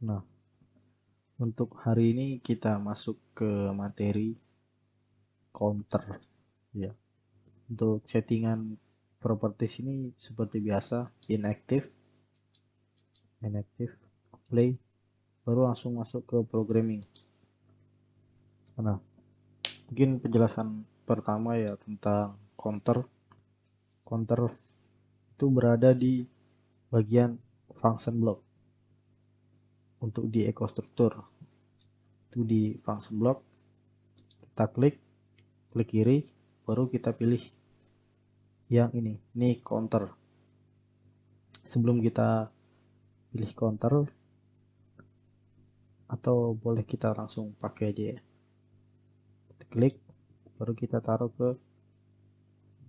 Nah, untuk hari ini kita masuk ke materi counter ya. Untuk settingan properties ini seperti biasa inactive, play, baru langsung masuk ke programming. Nah, mungkin penjelasan pertama ya tentang counter. Counter itu berada di bagian function block. Untuk di ekostruktur itu di function block kita klik kiri, baru kita pilih yang ini counter. Sebelum kita pilih counter, atau boleh kita langsung pakai aja ya, kita klik baru kita taruh ke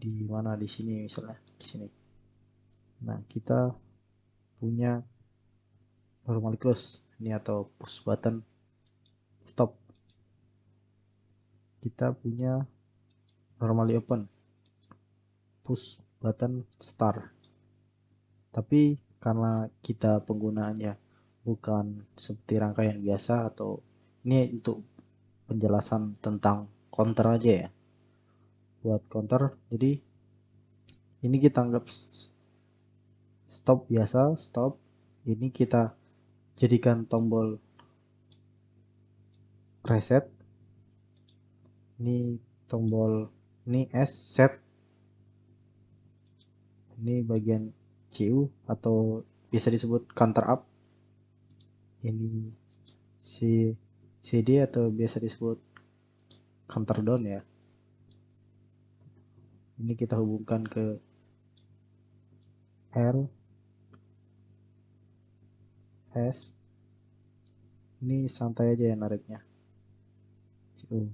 di mana, di sini misalnya di sini. Nah, kita punya normally close ini atau push button stop. Kita punya normally open, push button start. Tapi karena kita penggunaannya bukan seperti rangkaian biasa, atau ini untuk penjelasan tentang counter aja ya, buat counter. Jadi ini kita anggap stop biasa, stop. Ini kita jadikan tombol reset, ini tombol, ini S set, ini bagian CU atau bisa disebut counter up, ini CD atau biasa disebut counter down ya. Ini kita hubungkan ke R S, ini santai aja ya nariknya, CU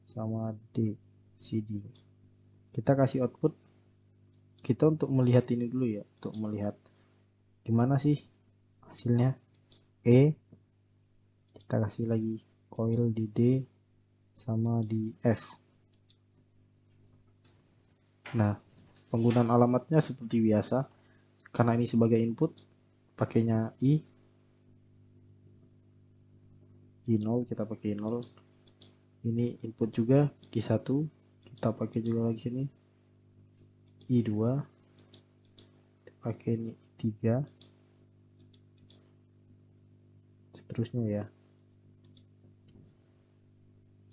sama D CD. Kita kasih output, kita untuk melihat ini dulu ya, untuk melihat gimana sih hasilnya. Kita kasih lagi coil di D sama di F. Nah, penggunaan alamatnya seperti biasa, karena ini sebagai input pakainya I0, kita pakai 0. Ini input juga Q1, kita pakai juga lagi ini I2, pakai ini I3, seterusnya ya.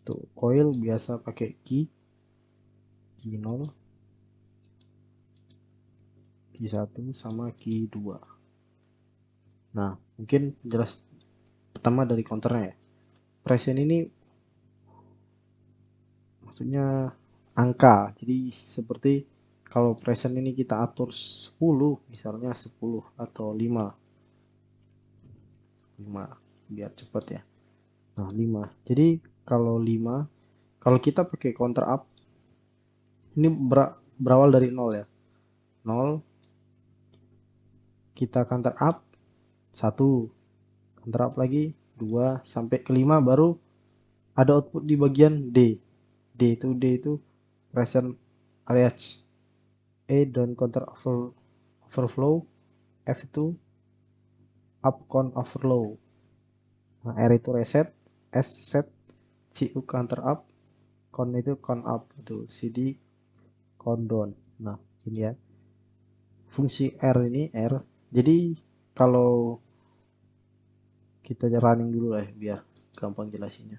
Untuk coil biasa pakai Q0, Q1 sama Q2. Nah, mungkin jelas pertama dari counternya ya. Present ini maksudnya angka. Jadi seperti kalau present ini kita atur 10, misalnya 10 atau 5 biar cepat ya. Nah, 5. Jadi kalau 5, kalau kita pakai counter up, ini berawal dari 0 ya. 0, kita counter up 1, counter up lagi 2 sampai ke 5, baru ada output di bagian D. D itu present areas. E down counter overflow, F itu up count overflow. Nah, R itu reset, S set, CU counter up, count itu count up, itu CD count down. Nah, ini ya fungsi R ini R. Jadi kalau kita running dulu lah biar gampang jelasinnya.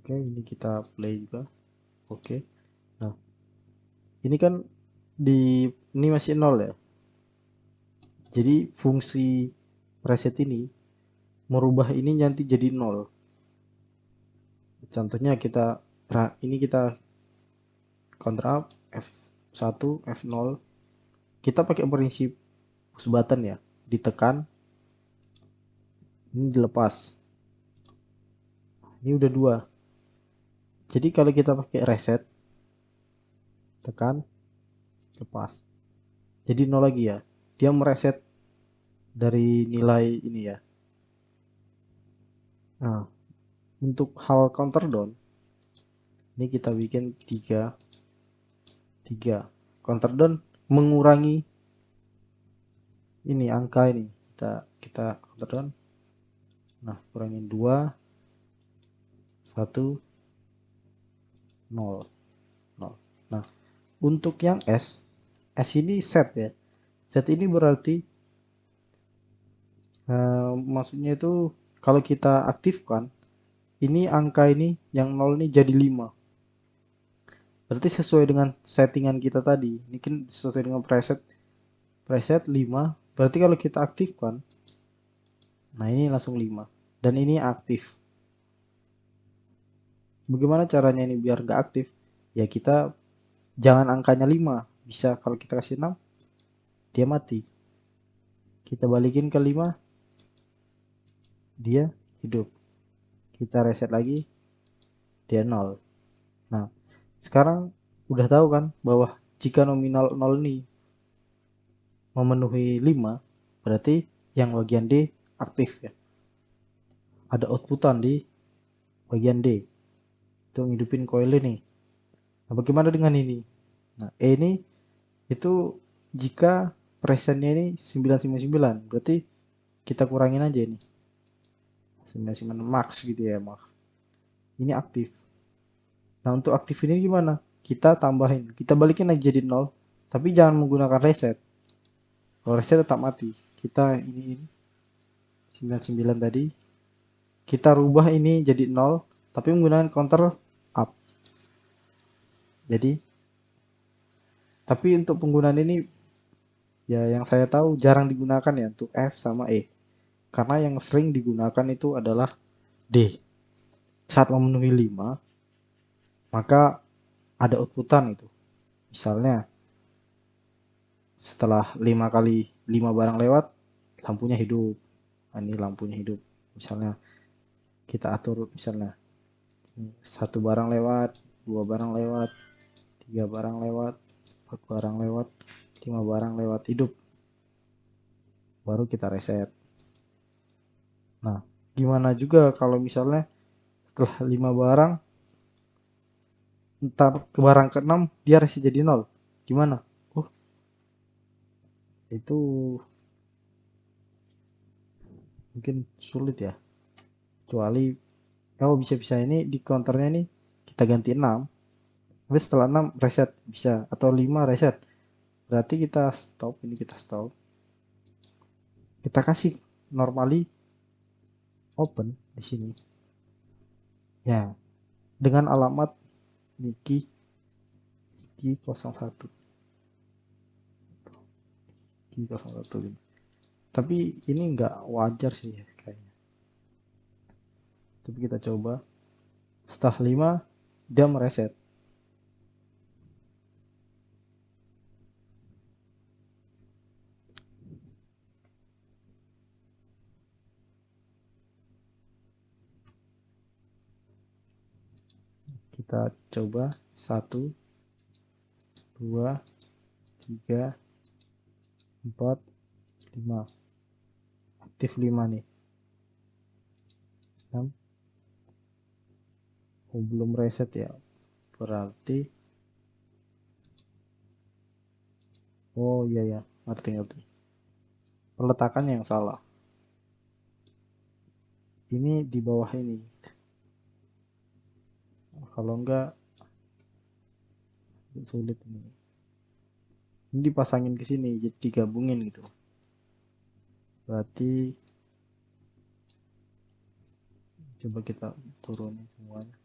Oke, ini kita play juga. Oke. Nah, ini kan ini masih 0 ya. Jadi fungsi preset ini merubah ini nanti jadi 0. Contohnya ini kita counter up F1, F0. Kita pakai prinsip push button ya, ditekan, ini dilepas. Ini udah 2. Jadi kalau kita pakai reset, tekan, lepas, jadi 0 lagi ya. Dia mereset dari nilai ini ya. Nah, untuk hal counter down, ini kita bikin 3. Counter down mengurangi ini angka ini. Kita counter down. Nah, kurangin 2 1 0 0. Nah, untuk yang S ini set ya. Set ini berarti maksudnya itu kalau kita aktifkan ini angka ini yang 0 ini jadi 5. Berarti sesuai dengan settingan kita tadi. Ini kan sesuai dengan preset 5. Berarti kalau kita aktifkan, nah ini langsung 5. Dan ini aktif. Bagaimana caranya ini biar nggak aktif? Ya kita jangan angkanya 5. Bisa kalau kita kasih 6, dia mati. Kita balikin ke 5, dia hidup. Kita reset lagi, dia 0. Nah, sekarang udah tahu kan bahwa jika nominal 0 ini memenuhi 5, berarti yang bagian D aktif ya. Ada outputan di bagian D. Itu ngidupin coil ini. Nah, bagaimana dengan ini? Nah, E ini itu jika presennya ini 999, berarti kita kurangin aja ini. 99 max gitu ya, max. Ini aktif. Nah, untuk aktif ini gimana? Kita tambahin, kita balikin lagi jadi 0, tapi jangan menggunakan reset. Kalau reset tetap mati. Kita ini 99 tadi, kita rubah ini jadi 0, tapi menggunakan counter up. Jadi, tapi untuk penggunaan ini ya yang saya tahu jarang digunakan ya untuk F sama E. Karena yang sering digunakan itu adalah D. Saat memenuhi 5, maka ada outputan itu. Misalnya setelah 5 kali 5 barang lewat, lampunya hidup. Nah, ini lampunya hidup. Misalnya kita atur misalnya 1 barang lewat, 2 barang lewat, 3 barang lewat, 4 barang lewat, 5 barang lewat, hidup. Baru kita reset. Nah, gimana juga kalau misalnya setelah 5 barang, entar ke barang ke-6 dia reset jadi 0. Gimana? Oh, itu mungkin sulit ya. Kecuali bisa-bisa ini di counternya nih kita ganti 6. Tapi setelah 6 reset bisa, atau 5 reset. Berarti kita stop, ini kita stop. Kita kasih normally open di sini. Ya, dengan alamat Niki 01. Niki 01. Tapi ini enggak wajar sih kayaknya. Tapi kita coba. Setelah 5 dia mereset. Kita coba 1 2 3 4 5. Aktif 5 nih. 6. Oh, belum reset ya. Berarti oh iya ya, ngerti. Peletakannya yang salah. Ini di bawah ini. Kalau enggak sulit ini. Ini dipasangin ke sini, jadi digabungin gitu. Berarti coba kita turunin semuanya.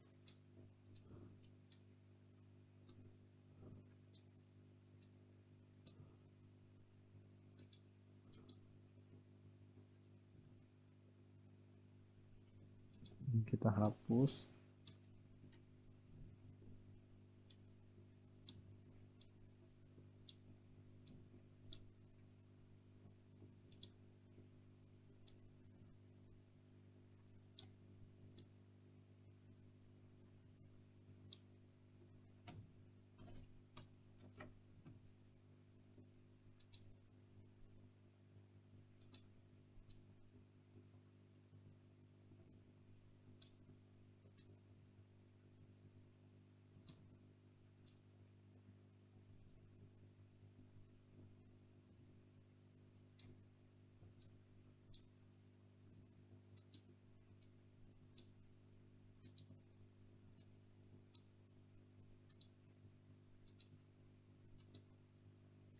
Ini kita hapus.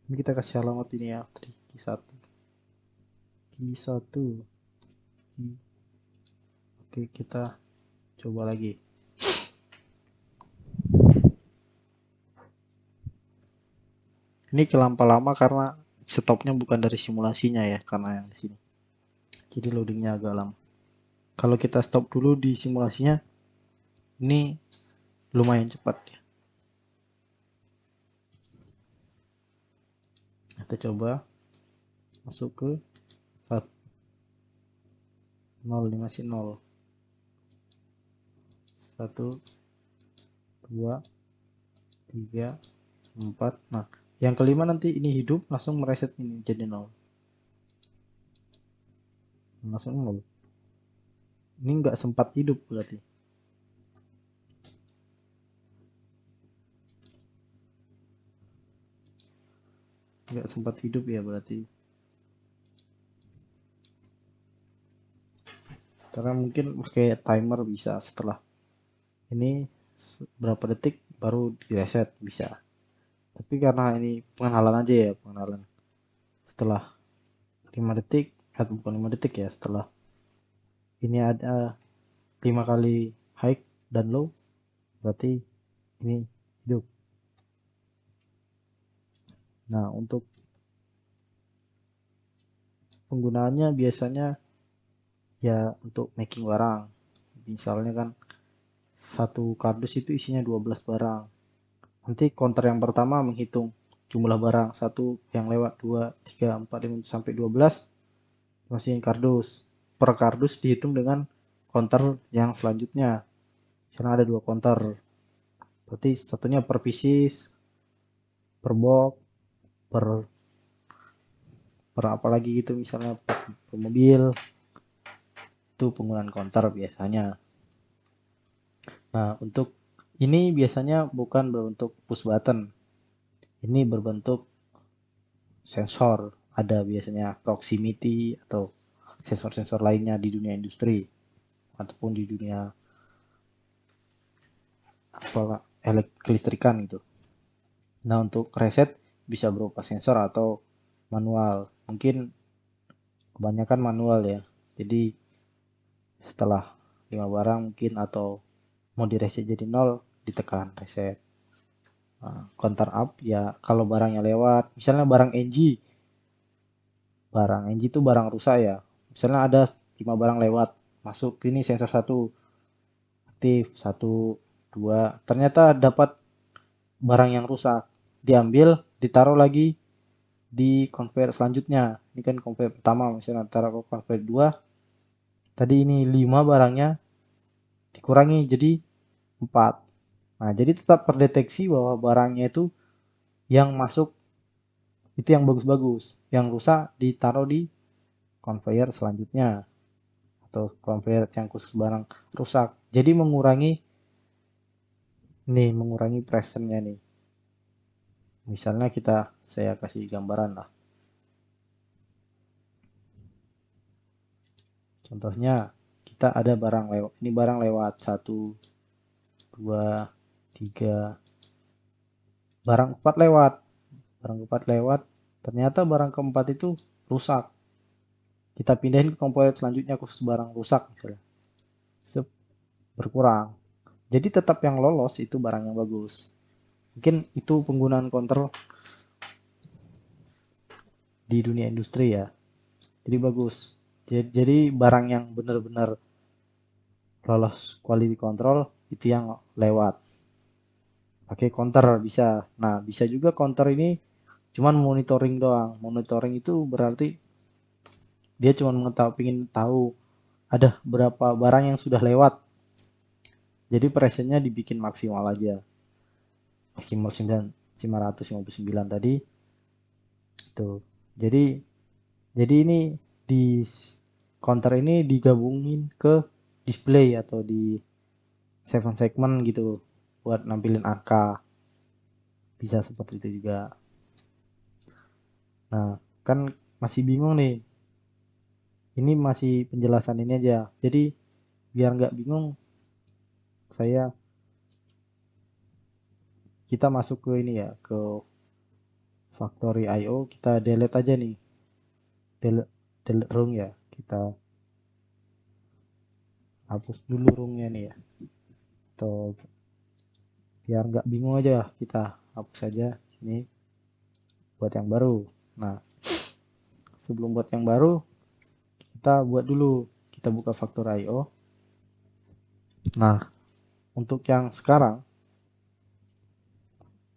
Ini kita kasih alamat ini ya, Q1. Q1. Oke, kita coba lagi. Ini kelama karena stopnya bukan dari simulasinya ya, karena yang di sini. Jadi loadingnya agak lama. Kalau kita stop dulu di simulasinya, ini lumayan cepat ya. Kita coba masuk ke 0, ini masih 0. 1, 2, 3, 4. Nah, yang kelima nanti ini hidup, langsung mereset ini jadi 0. Langsung 0. Ini nggak sempat hidup berarti. Nggak sempat hidup ya berarti. Karena mungkin pakai timer bisa setelah ini berapa detik baru di reset bisa. Tapi karena ini pengenalan aja ya, pengenalan. Setelah 5 detik, atau bukan 5 detik ya, setelah ini ada 5 kali high dan low, berarti ini hidup. Nah, untuk penggunaannya biasanya ya untuk making barang. Misalnya kan satu kardus itu isinya 12 barang. Nanti counter yang pertama menghitung jumlah barang satu yang lewat 2, 3, 4, 5 sampai 12 masukin kardus. Per kardus dihitung dengan counter yang selanjutnya. Karena ada 2 counter. Berarti satunya per pieces, per box, per per apa lagi gitu, misalnya per mobil. Itu penggunaan counter biasanya. Nah, untuk ini biasanya bukan berbentuk push button. Ini berbentuk sensor. Ada biasanya proximity atau sensor-sensor lainnya di dunia industri ataupun di dunia apa kelistrikan gitu. Nah, untuk reset bisa berupa sensor atau manual. Mungkin kebanyakan manual ya. Jadi setelah 5 barang mungkin atau mau di reset jadi 0 ditekan reset. Nah, counter up ya kalau barangnya lewat. Misalnya barang NG itu barang rusak ya. Misalnya ada 5 barang lewat, masuk ini sensor 1 aktif, 1, 2. Ternyata dapat barang yang rusak. Diambil, ditaruh lagi di conveyor selanjutnya. Ini kan conveyor pertama, misalnya taruh ke conveyor 2. Tadi ini 5 barangnya dikurangi jadi 4. Nah, jadi tetap terdeteksi bahwa barangnya itu yang masuk itu yang bagus-bagus. Yang rusak ditaruh di conveyor selanjutnya atau conveyor yang khusus barang rusak. Jadi mengurangi presentnya nih. Misalnya saya kasih gambaran lah. Contohnya kita ada barang lewat. Ini barang lewat 1, 2, 3. Barang 4 lewat. Barang 4 lewat. Ternyata barang keempat itu rusak. Kita pindahin ke komponen selanjutnya khusus barang rusak misalnya. Berkurang. Jadi tetap yang lolos itu barang yang bagus. Mungkin itu penggunaan counter di dunia industri ya. Jadi bagus. Jadi barang yang benar-benar lolos quality control itu yang lewat. Pakai counter bisa. Nah, bisa juga counter ini cuman monitoring doang. Monitoring itu berarti dia cuma ingin tahu ada berapa barang yang sudah lewat. Jadi presentnya dibikin maksimal aja. Maksimal 959 tadi. Tuh. Jadi ini di counter ini digabungin ke display atau di 7 segment gitu buat nampilin angka. Bisa seperti itu juga. Nah, kan masih bingung nih. Ini masih penjelasan ini aja. Jadi biar nggak bingung, kita masuk ke ini ya, ke factory IO, kita delete aja nih, delete rung ya, kita hapus dulu rungnya nih ya, atau biar nggak bingung aja kita hapus aja ini buat yang baru. Nah, sebelum buat yang baru, kita buat dulu, kita buka factory IO. Nah, untuk yang sekarang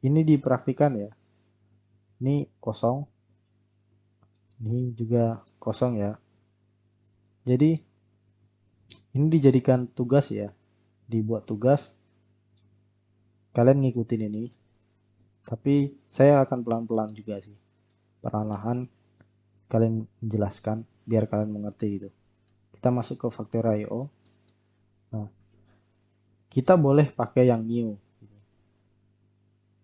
ini dipraktikan ya, ini kosong, ini juga kosong ya. Jadi ini dijadikan tugas ya, dibuat tugas, kalian ngikutin ini, tapi saya akan pelan-pelan juga sih, perlahan kalian menjelaskan biar kalian mengerti gitu. Kita masuk ke factory IO. Nah, kita boleh pakai yang new.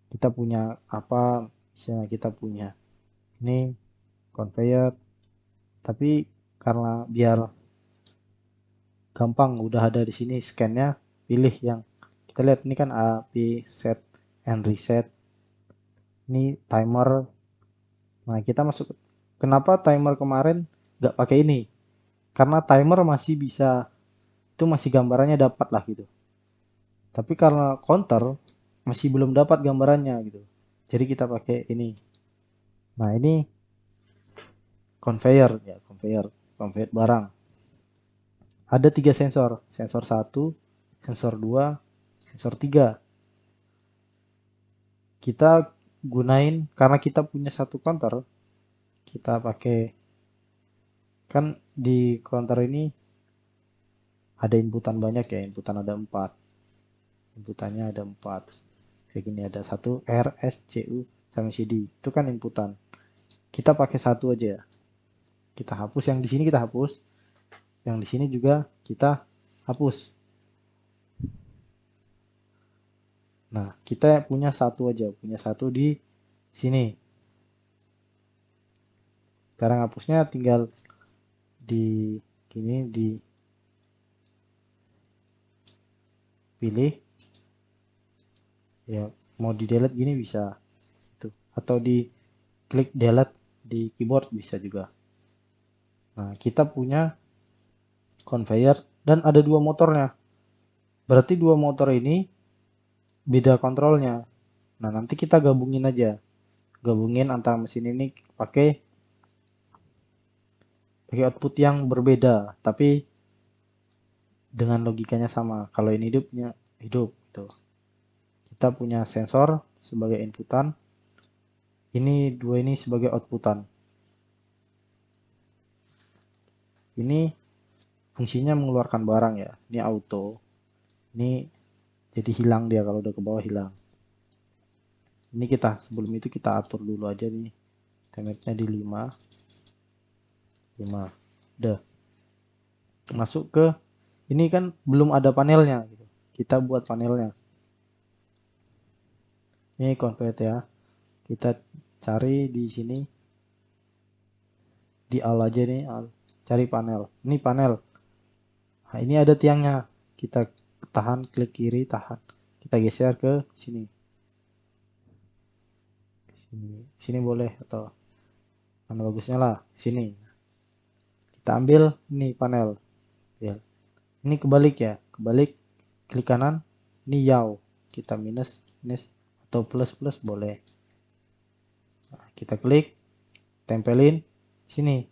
Kita punya apa, misalnya kita punya ini conveyor, tapi karena biar gampang udah ada di sini scan-nya, pilih yang kita lihat ini kan A, B, set and reset. Ini timer. Nah, kita masuk. Kenapa timer kemarin nggak pakai ini? Karena timer masih bisa, itu masih gambarannya dapat lah gitu. Tapi karena counter masih belum dapat gambarannya gitu. Jadi kita pakai ini. Nah, ini conveyor ya, conveyor barang. Ada 3 sensor, sensor 1, sensor 2, sensor 3. Kita gunain karena kita punya satu counter, kita pakai, kan di counter ini ada inputan banyak ya, inputan ada 4. Inputannya ada 4. Kayak gini ada 1 R, S, C, U sama C, D. Itu kan inputan. Kita pakai satu aja ya. Kita hapus yang di sini, kita hapus. Yang di sini juga kita hapus. Nah, kita punya satu aja, punya satu di sini. Cara ngapusnya tinggal di gini, dipilih ya, mau di delete gini bisa itu, atau di klik delete di keyboard bisa juga. Nah, kita punya conveyor dan ada 2 motornya, berarti 2 motor ini beda kontrolnya. Nah, nanti kita gabungin aja, gabungin antara mesin ini pakai output yang berbeda tapi dengan logikanya sama. Kalau ini hidupnya hidup gitu. Kita punya sensor sebagai inputan, ini dua ini sebagai outputan. Ini fungsinya mengeluarkan barang ya, ini auto, ini jadi hilang dia kalau udah ke bawah, hilang. Ini kita sebelum itu kita atur dulu aja nih, timernya di 5 udah masuk ke ini, kan belum ada panelnya gitu. Kita buat panelnya, ini convert ya, kita cari di sini di all aja nih, all. Cari panel, ini panel. Nah, ini ada tiangnya, kita tahan, klik kiri, tahan, kita geser ke sini, sini boleh, atau mana bagusnya lah sini. Kita ambil ini panel ya, ini kebalik ya, kebalik, klik kanan, ini yaw, kita minus minus atau plus plus boleh. Nah, kita klik, tempelin sini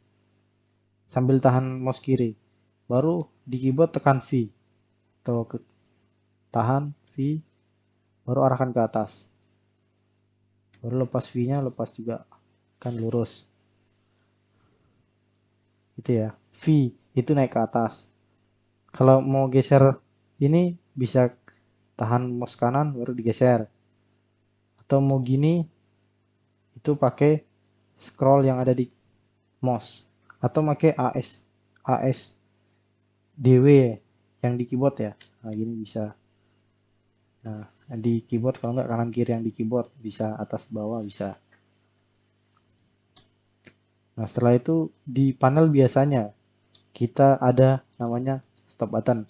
sambil tahan mouse kiri, baru di keyboard tekan V atau tahan V, baru arahkan ke atas, baru lepas V nya, lepas juga kan lurus itu ya. V itu naik ke atas. Kalau mau geser ini bisa tahan mouse kanan baru digeser, atau mau gini itu pakai scroll yang ada di mouse, atau pakai AS DW yang di keyboard ya. Nah, gini bisa. Nah, di keyboard kalau nggak kanan kiri yang di keyboard, bisa atas bawah bisa. Nah, setelah itu di panel biasanya kita ada namanya stop button.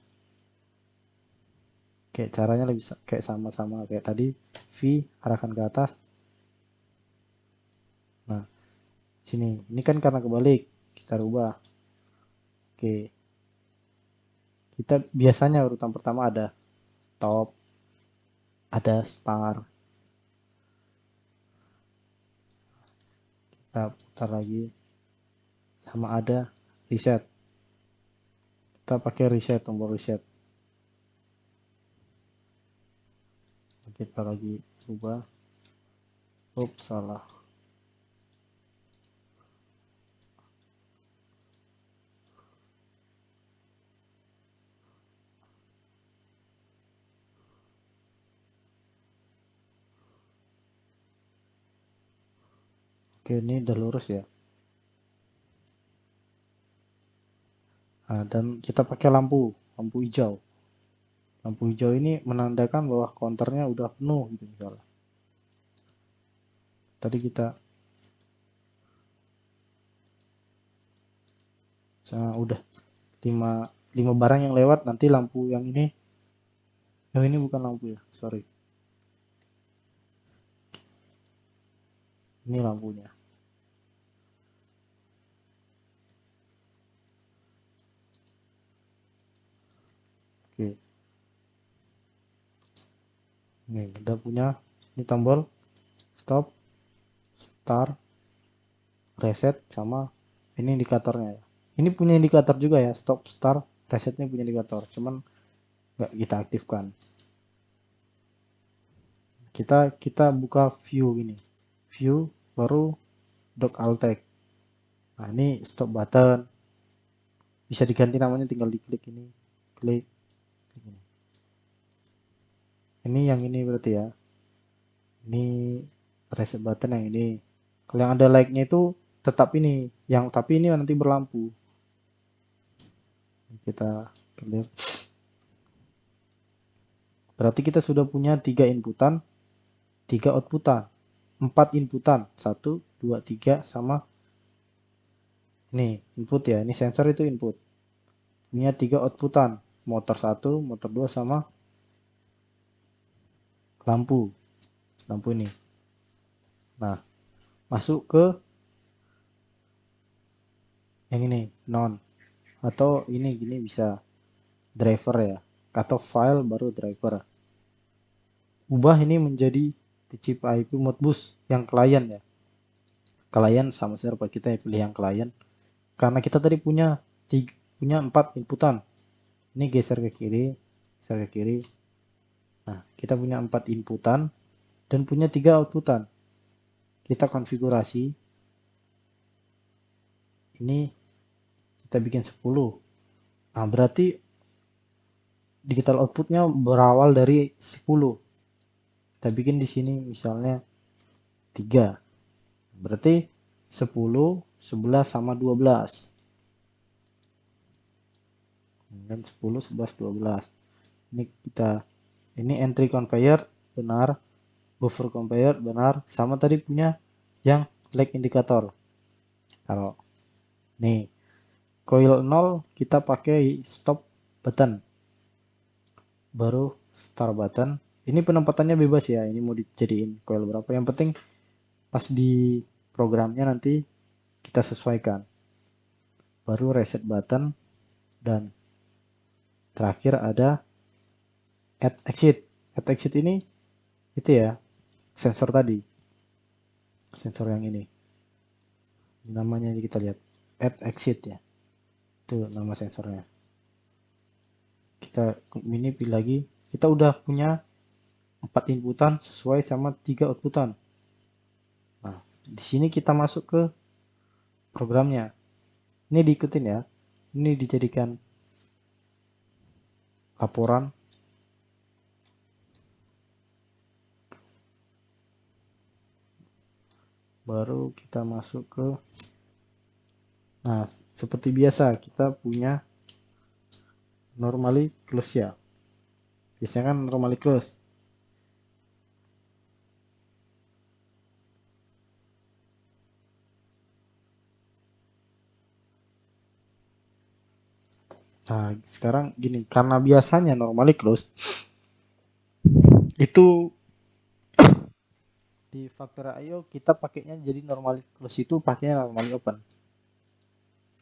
Kayak caranya lebih kayak sama-sama kayak tadi, V arahkan ke atas, Sini, ini kan karena kebalik, kita rubah. Oke, kita biasanya urutan pertama ada stop, ada start. Kita putar lagi, sama ada reset. Kita pakai reset, tombol reset. Kita lagi rubah. Salah. Oke, ini udah lurus ya. Nah, dan kita pakai lampu hijau. Lampu hijau ini menandakan bahwa counternya udah penuh gitu misalnya. Tadi kita udah 5 barang yang lewat, nanti lampu yang ini. Yang ini bukan lampu ya, sorry. Ini lampunya. Oke. Ini udah punya. Ini tombol stop, start, reset, sama ini indikatornya ya. Ini punya indikator juga ya, stop, start, resetnya punya indikator. Cuman nggak kita aktifkan. Kita buka view ini. View baru dock alt-tag. Nah, ini stop button. Bisa diganti namanya, tinggal diklik ini. Klik. Ini yang ini berarti ya. Ini reset button yang ini. Kalau yang ada like-nya itu tetap ini. Yang tapi ini nanti berlampu. Kita clear. Berarti kita sudah punya 3 inputan, 3 outputan, 4 inputan, 1, 2, 3, sama ini input ya. Ini sensor itu input. Punya 3 outputan, motor 1, motor 2, sama lampu. Lampu ini. Nah, masuk ke yang ini, non. Atau ini gini bisa driver ya. Atau file baru driver. Ubah ini menjadi TCP IP Modbus yang klien ya. Klien sama server kita ya, pilih yang klien. Karena kita tadi punya 4 inputan. Ini geser ke kiri, geser ke kiri. Nah, kita punya 4 inputan dan punya 3 outputan. Kita konfigurasi. Ini kita bikin 10. Nah, berarti digital outputnya berawal dari 10. Kita bikin di sini misalnya 3. Berarti 10, 11, sama 12. Dan 10, 11, 12. Ini entry conveyor benar, buffer conveyor benar, sama tadi punya yang lag indicator. Kalau nih coil 0 kita pakai stop button, baru start button. Ini penempatannya bebas ya, ini mau dijadiin coil berapa, yang penting pas di programnya nanti kita sesuaikan. Baru reset button, dan terakhir ada add exit. Add exit ini itu ya, sensor tadi, sensor yang ini namanya, kita lihat add exit ya, itu nama sensornya. Kita ini pilih lagi, kita udah punya 4 inputan sesuai sama 3 outputan. Nah, di sini kita masuk ke programnya. Ini diikutin ya. Ini dijadikan laporan. Baru kita masuk ke, nah seperti biasa kita punya normally close ya. Biasanya kan normally close. Nah, sekarang gini, karena biasanya normally close itu Di Factory IO kita pakainya jadi normally close itu pakainya normally open.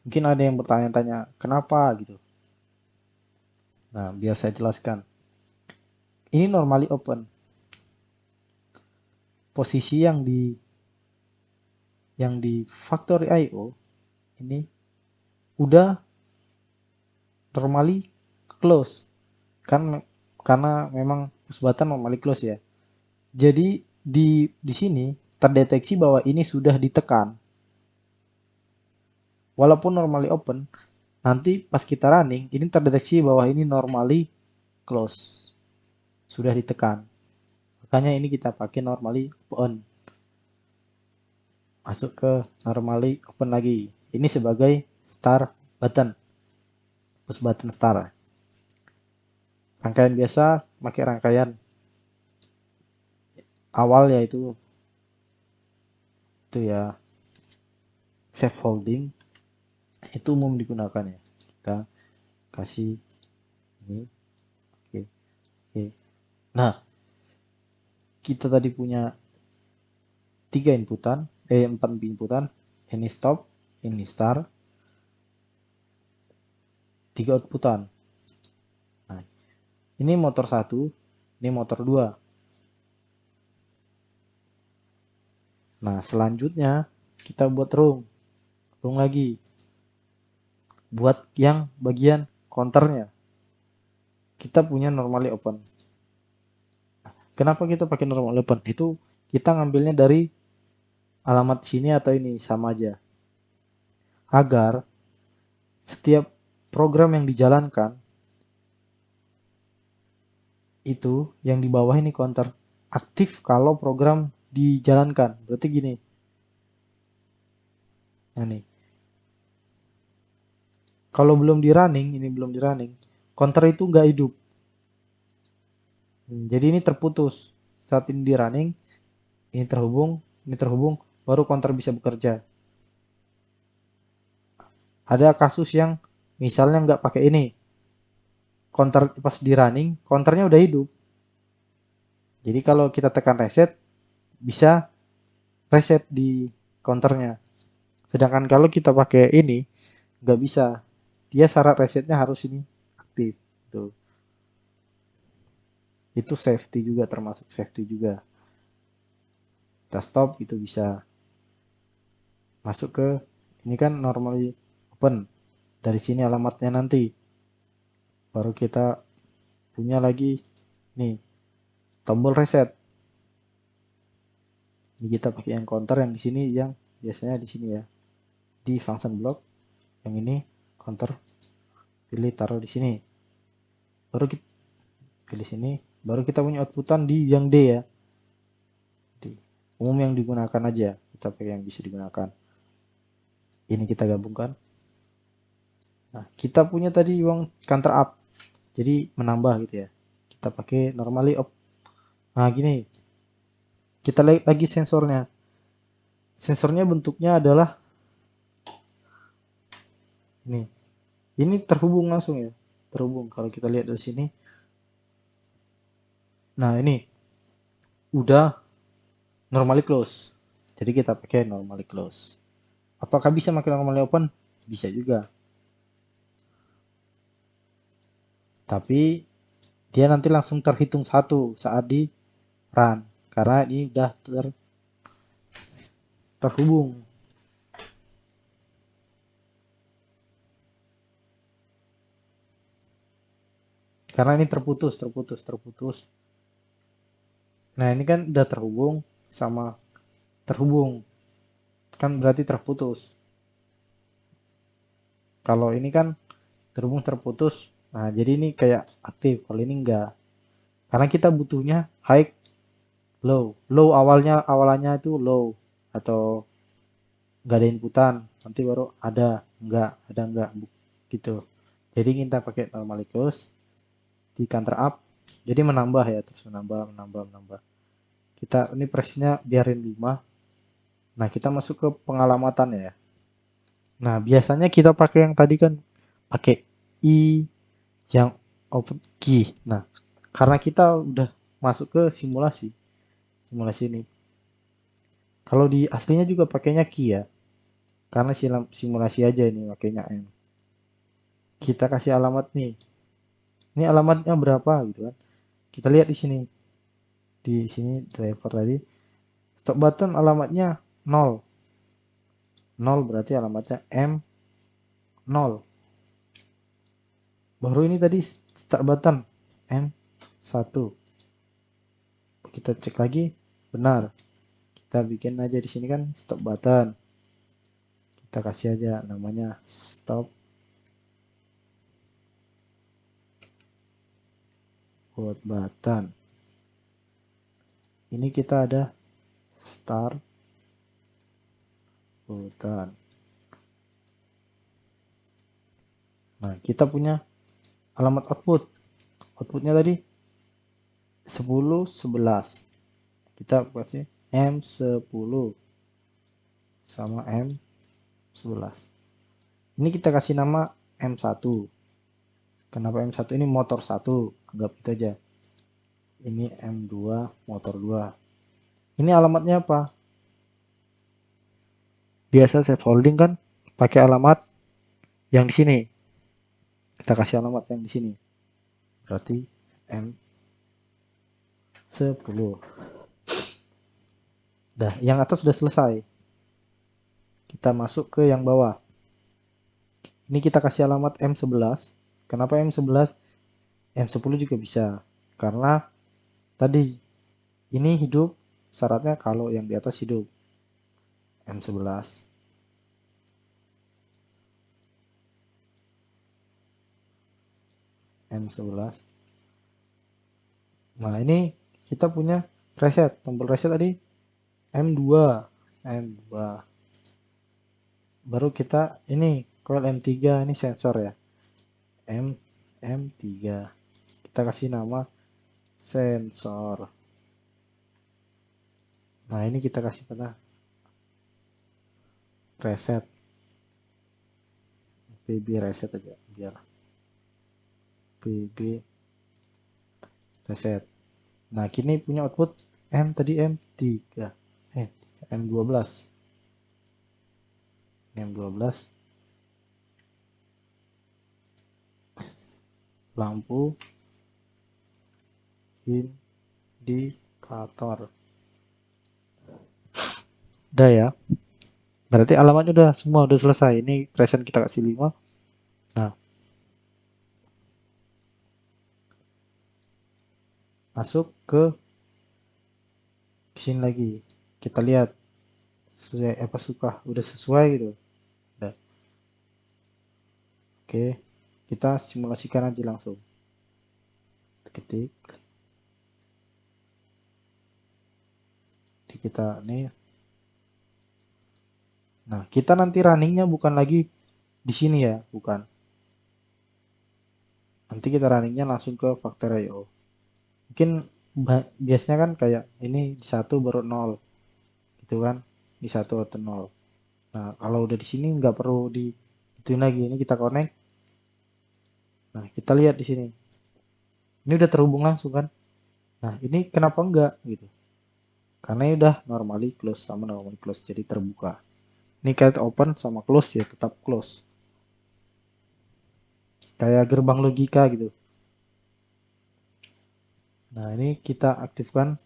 Mungkin ada yang bertanya-tanya kenapa gitu. Nah, biar saya jelaskan. Ini normally open. Posisi yang di Factory IO ini udah normally close. Karena memang push button normally close ya. Jadi di sini terdeteksi bahwa ini sudah ditekan. Walaupun normally open, nanti pas kita running ini terdeteksi bahwa ini normally close. Sudah ditekan. Makanya ini kita pakai normally open. Masuk ke normally open lagi. Ini sebagai start button. Push button start. Rangkaian biasa pakai rangkaian awal yaitu itu ya safe holding itu umum digunakan ya. Kita kasih ini. Oke. Oke. Nah, kita tadi punya 4 inputan, ini stop, ini start, 3 outputan. Nah, ini motor 1, ini motor 2. Nah, selanjutnya kita buat room lagi. Buat yang bagian counternya. Kita punya normally open. Kenapa kita pakai normally open? Itu kita ngambilnya dari alamat sini atau ini sama aja. Agar setiap program yang dijalankan itu yang di bawah ini counter aktif kalau program dijalankan. Berarti gini. Nah nih. Kalau belum di running, ini belum di running, counter itu nggak hidup. Jadi ini terputus. Saat ini di running, ini terhubung, baru counter bisa bekerja. Ada kasus yang misalnya nggak pakai ini. Counter pas di running, counternya udah hidup. Jadi kalau kita tekan reset, bisa reset di counternya. Sedangkan kalau kita pakai ini, nggak bisa. Dia syarat resetnya harus ini aktif. Tuh. Itu safety juga, termasuk safety juga. Kita stop, itu bisa masuk ke ini kan normally open. Dari sini alamatnya nanti. Baru kita punya lagi nih tombol reset. Ini kita pakai yang counter yang di sini, yang biasanya di sini ya. Di function block yang ini counter, pilih taruh di sini. Baru kita pilih sini, baru kita punya outputan di yang D ya. Di umum yang digunakan aja, kita pakai yang bisa digunakan. Ini kita gabungkan. Nah, kita punya tadi uang counter up. Jadi menambah gitu ya. Kita pakai normally up. Nah, gini. Kita lihat lagi sensornya. Sensornya bentuknya adalah ini. Ini terhubung langsung ya. Terhubung kalau kita lihat dari sini. Nah, ini udah normally close. Jadi kita pakai normally close. Apakah bisa pakai normally open? Bisa juga. Tapi dia nanti langsung terhitung satu saat di run. Karena ini udah terhubung. Karena ini terputus. Nah, ini kan udah terhubung sama terhubung. Kan berarti terputus. Kalau ini kan terhubung terputus. Nah, jadi ini kayak aktif. Kalau ini enggak. Karena kita butuhnya high, low. Low awalannya itu low atau enggak ada inputan. Nanti baru ada enggak gitu. Jadi kita pakai normally close di counter up. Jadi menambah ya, terus menambah. Kita ini pressnya biarin 5. Nah, kita masuk ke pengalamatan ya. Nah, biasanya kita pakai yang tadi kan pakai I yang open key. Nah, karena kita udah masuk ke simulasi ini. Kalau di aslinya juga pakainya key ya, karena simulasi aja ini pakainya M. Kita kasih alamat nih, ini alamatnya berapa gitu kan. Kita lihat di sini, driver tadi stop button alamatnya 0. 0 berarti alamatnya M0. Baru ini tadi start button M1. Kita cek lagi, benar. Kita bikin aja di sini kan stop button. Kita kasih aja namanya stop button. Ini kita ada start button. Nah, kita punya alamat output. Outputnya tadi 10 11. Kita kasih M10 sama M11. Ini kita kasih nama M1. Kenapa M1? Ini motor 1, anggap itu aja. Ini M2 motor 2. Ini alamatnya apa? Biasa saya holding kan pakai alamat yang di sini. Kita kasih alamat yang di sini. Berarti M10. Dah, yang atas sudah selesai. Kita masuk ke yang bawah. Ini kita kasih alamat M11. Kenapa M11? M10 juga bisa. Karena tadi ini hidup, syaratnya kalau yang di atas hidup. M11. M11. Nah, ini kita punya reset. Tombol reset tadi M2. M2. Baru kita ini coil M3, ini sensor ya. M3. Kita kasih nama sensor. Nah, ini kita kasih pada reset. PB reset aja biar PB reset. Nah, kini punya output M tadi M3. M12. M12. Lampu indikator. Udah ya. Berarti alamatnya udah semua udah selesai. Ini present kita kasih 5. Nah, masuk ke sini lagi. Kita lihat sesuai apa suka, udah sesuai gitu. Udah. Oke, kita simulasikan aja langsung. Ketik. Di kita nih. Nah, kita nanti runningnya bukan lagi di sini ya, bukan. Nanti kita runningnya langsung ke Factory.io. Mungkin biasanya kan kayak ini di 1 baru 0. Gitu kan? Di 1 atau 0. Nah, kalau udah di sini nggak perlu di ituin lagi. Ini kita connect. Nah, kita lihat di sini. Ini udah terhubung langsung kan? Nah, ini kenapa enggak gitu? Karena ini udah normally close sama normally close, jadi terbuka. Ini kayak open sama close ya tetap close. Kayak gerbang logika gitu. Nah, ini kita aktifkan.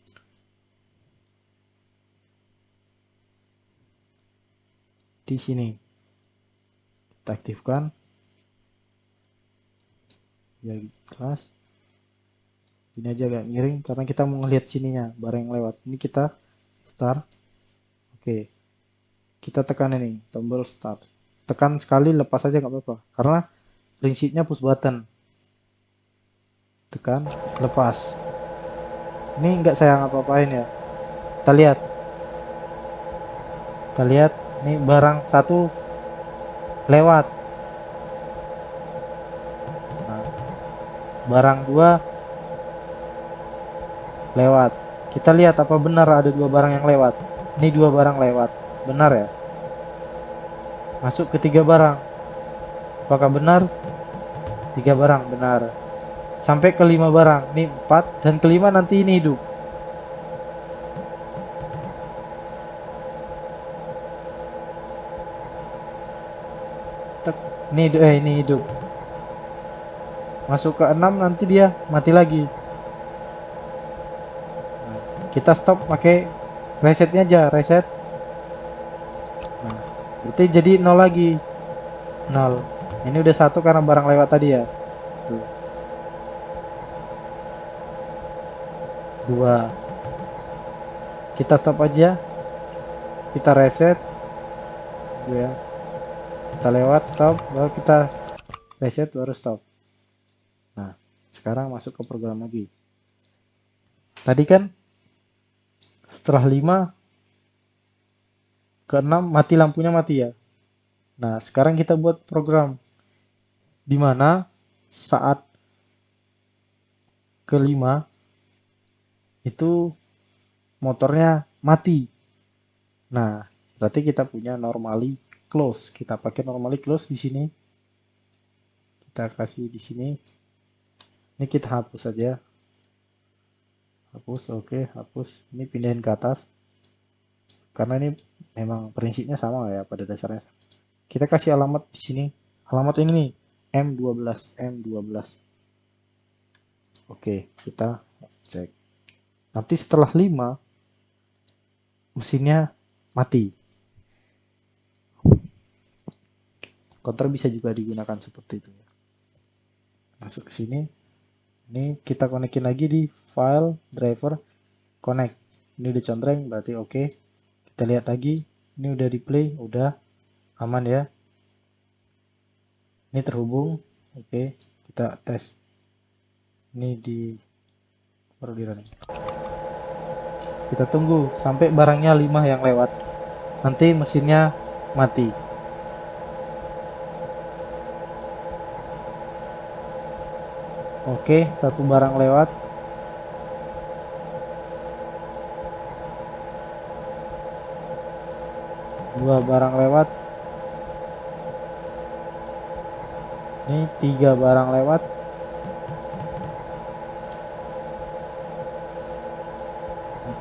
Di sini. Kita aktifkan. Ya jelas. Ini aja agak miring karena kita mau ngelihat sininya barang yang lewat. Ini kita start. Oke. Kita tekan ini tombol start. Tekan sekali lepas aja nggak apa-apa. Karena prinsipnya push button. Tekan lepas. Ini nggak saya ngapa-apain ya. Kita lihat. Kita lihat. Ini barang satu lewat. Nah, barang 2 lewat. Kita lihat apa benar ada 2 barang yang lewat. Ini 2 barang lewat. Benar ya? Masuk ke 3 barang. Apakah benar? 3 barang benar. Sampai ke 5 barang. Ini 4 dan kelima nanti ini hidup. tek. Ini hidup. Masuk ke 6 nanti dia mati lagi. Nah, kita stop pakai resetnya aja, reset. Nah, berarti jadi 0 lagi. 0. Ini udah 1 karena barang lewat tadi ya. Tuh. 2. Kita stop aja. Kita reset. Ya. Kita lewat stop, baru kita reset baru stop. Nah, sekarang masuk ke program lagi. Tadi kan setelah 5 ke 6 mati, lampunya mati ya. Nah, sekarang kita buat program di mana saat kelima itu motornya mati. Nah, berarti kita punya normally close. Kita pakai normally close di sini. Kita kasih di sini. Ini kita hapus saja. Hapus, oke, hapus. Ini pindahin ke atas. Karena ini memang prinsipnya sama ya pada dasarnya. Kita kasih alamat di sini. Alamat ini nih, M12. Oke, kita cek. Nanti setelah 5 mesinnya mati. Counter bisa juga digunakan seperti itu. Masuk ke sini. Ini kita konekin lagi di file driver connect. Ini udah contreng berarti oke. Kita lihat lagi. Ini udah di play, udah aman ya. Ini terhubung. Oke, kita tes. Ini baru di running. Kita tunggu sampai barangnya 5 yang lewat. Nanti mesinnya mati. Oke, 1 barang lewat. 2 barang lewat. Ini 3 barang lewat.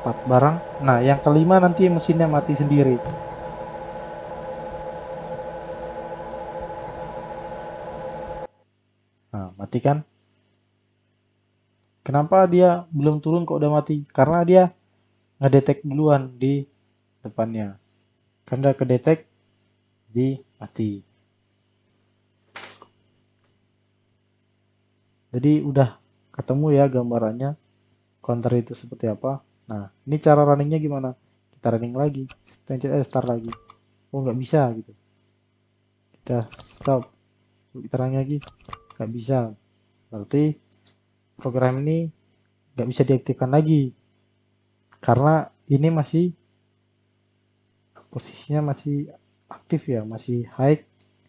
4 barang. Nah, yang kelima nanti mesinnya mati sendiri. Nah, mati kan? Kenapa dia belum turun kok udah mati? Karena dia ngedetek duluan di depannya. Kan udah kedetek di mati. Jadi udah ketemu ya gambarannya counter itu seperti apa. Nah, ini cara runningnya gimana? Kita running lagi, start lagi. Oh, nggak bisa gitu. Kita stop, kita running lagi, nggak bisa. Berarti program ini nggak bisa diaktifkan lagi karena ini masih posisinya masih aktif ya, masih high.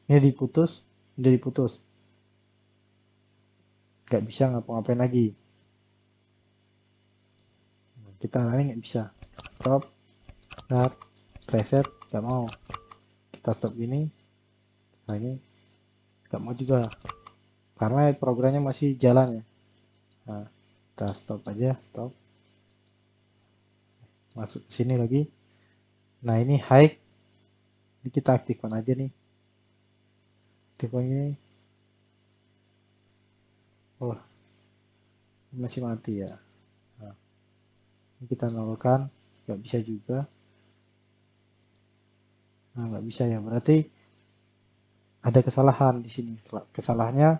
Ini diputus, udah diputus, nggak bisa ngapa-ngapain lagi. Kita running nggak bisa. Stop, start, reset, nggak mau. Kita stop ini, nah ini nggak mau juga karena programnya masih jalan ya. Nah, kita stop aja, stop. Masuk ke sini lagi. Nah, ini high. Ini kita aktifkan aja nih. Aktifkan ini. Oh, masih mati ya. Nah, ini kita nolkan, nggak bisa juga. Nah, nggak bisa ya. Berarti ada kesalahan di sini. Kesalahannya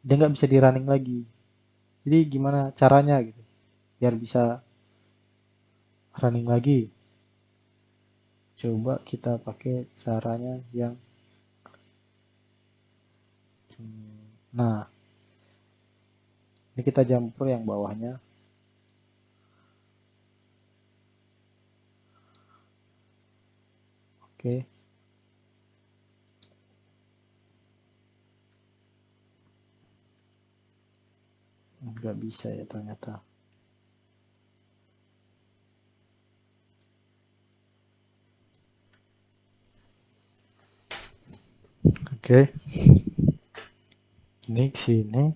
dia nggak bisa di running lagi. Jadi gimana caranya gitu biar bisa running lagi? Coba kita pakai caranya yang nah, ini kita jumper yang bawahnya. Oke. Nggak bisa ya ternyata. Oke. Ini sini.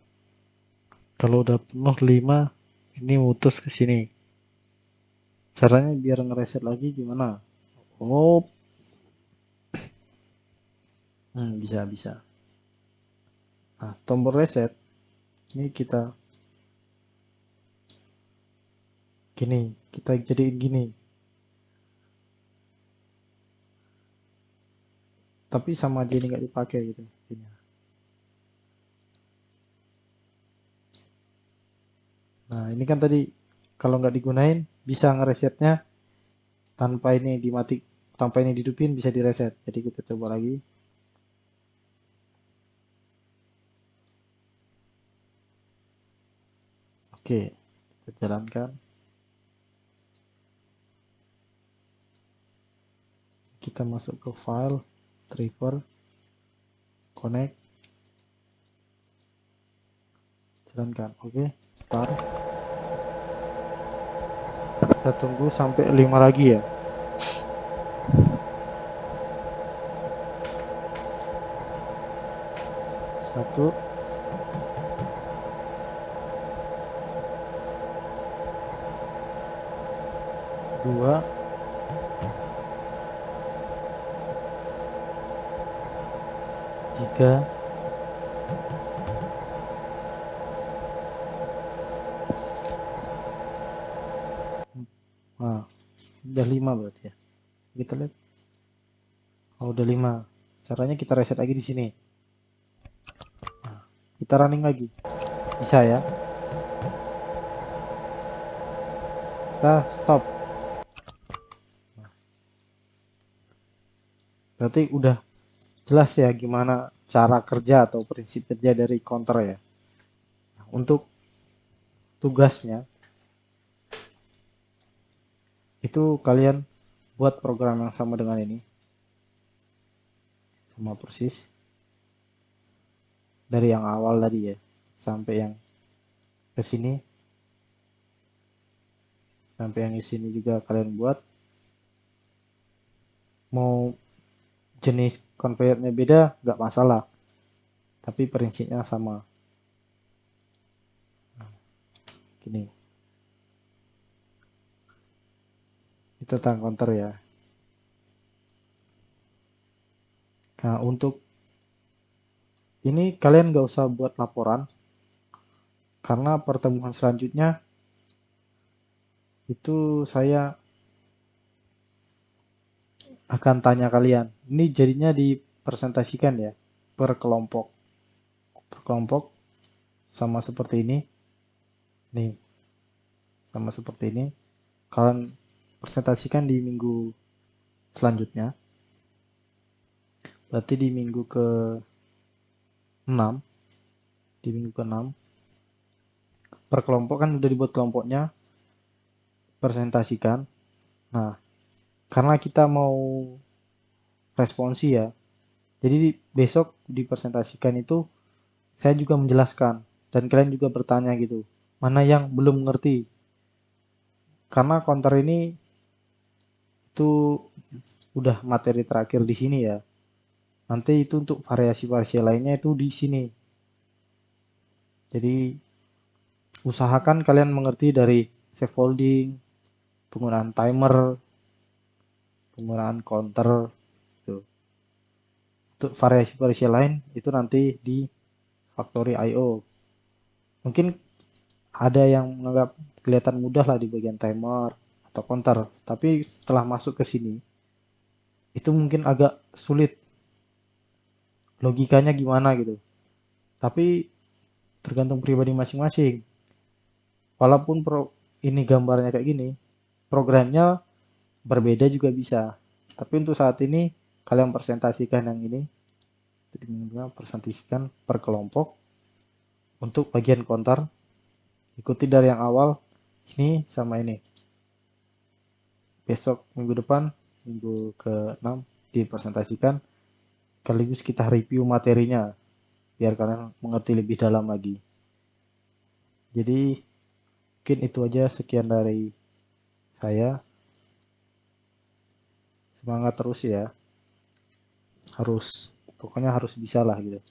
Kalau udah penuh 5, ini mutus ke sini. Caranya biar ngereset lagi gimana? Oh, Bisa. Nah, tombol reset ini kita jadiin gini. Tapi sama aja ini nggak dipakai gitu. Nah, ini kan tadi kalau nggak digunain bisa ngeresetnya tanpa ini tanpa ini dihidupin bisa direset. Jadi kita coba lagi. Oke, kita jalankan. Kita masuk ke file, driver, connect, jalankan. Oke, start. Kita tunggu sampai 5 lagi ya. Satu, dua, tiga, nah, udah 5 berarti ya. Kita lihat. Oh, udah 5. Caranya kita reset lagi di sini. Nah, kita running lagi. Bisa ya. Kita stop. Berarti udah jelas ya gimana cara kerja atau prinsip kerja dari counter ya. Nah, untuk tugasnya itu kalian buat program yang sama dengan ini. Sama persis. Dari yang awal tadi ya sampai yang ke sini. Sampai yang di sini juga kalian buat. Mau jenis conveyernya beda nggak masalah. Tapi prinsipnya sama. Gini. Itu tentang counter ya. Nah, untuk ini kalian nggak usah buat laporan karena pertemuan selanjutnya itu saya akan tanya kalian. Ini jadinya dipresentasikan ya per kelompok. Per kelompok sama seperti ini. Nih, sama seperti ini. Kalian presentasikan di minggu selanjutnya. Berarti di minggu ke-6. Di minggu ke-6. Per kelompok kan udah dibuat kelompoknya. Presentasikan. Nah, karena kita mau responsi ya. Jadi besok dipresentasikan itu saya juga menjelaskan dan kalian juga bertanya gitu. Mana yang belum mengerti? Karena counter ini itu udah materi terakhir di sini ya. Nanti itu untuk variasi-variasi lainnya itu di sini. Jadi usahakan kalian mengerti dari scaffolding, penggunaan timer, penggunaan counter gitu. Untuk variasi-variasi lain itu nanti di Factory IO. Mungkin ada yang menganggap kelihatan mudah lah di bagian timer atau counter, tapi setelah masuk ke sini itu mungkin agak sulit logikanya gimana gitu. Tapi tergantung pribadi masing-masing. Walaupun ini gambarnya kayak gini, programnya berbeda juga bisa. Tapi untuk saat ini kalian presentasikan yang ini, presentasikan per kelompok untuk bagian counter. Ikuti dari yang awal ini sama ini. Besok minggu depan, minggu ke-6 dipresentasikan. Sekaligus kita review materinya biar kalian mengerti lebih dalam lagi. Jadi mungkin itu aja sekian dari saya. Semangat terus ya. Pokoknya harus bisa lah gitu.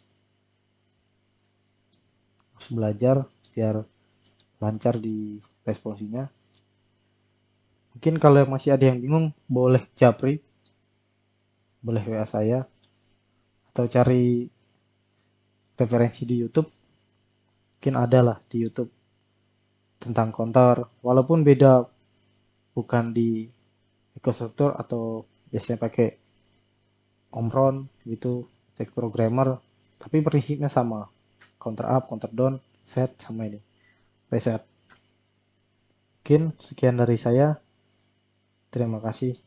Harus belajar biar lancar di responsinya. Mungkin kalau masih ada yang bingung boleh japri, boleh WA saya atau cari referensi di YouTube, mungkin ada lah di YouTube tentang counter, walaupun beda, bukan di EcoStruxure atau biasanya pakai Omron gitu, cek programmer, tapi prinsipnya sama, counter up, counter down, set, sama ini reset. Mungkin sekian dari saya, terima kasih.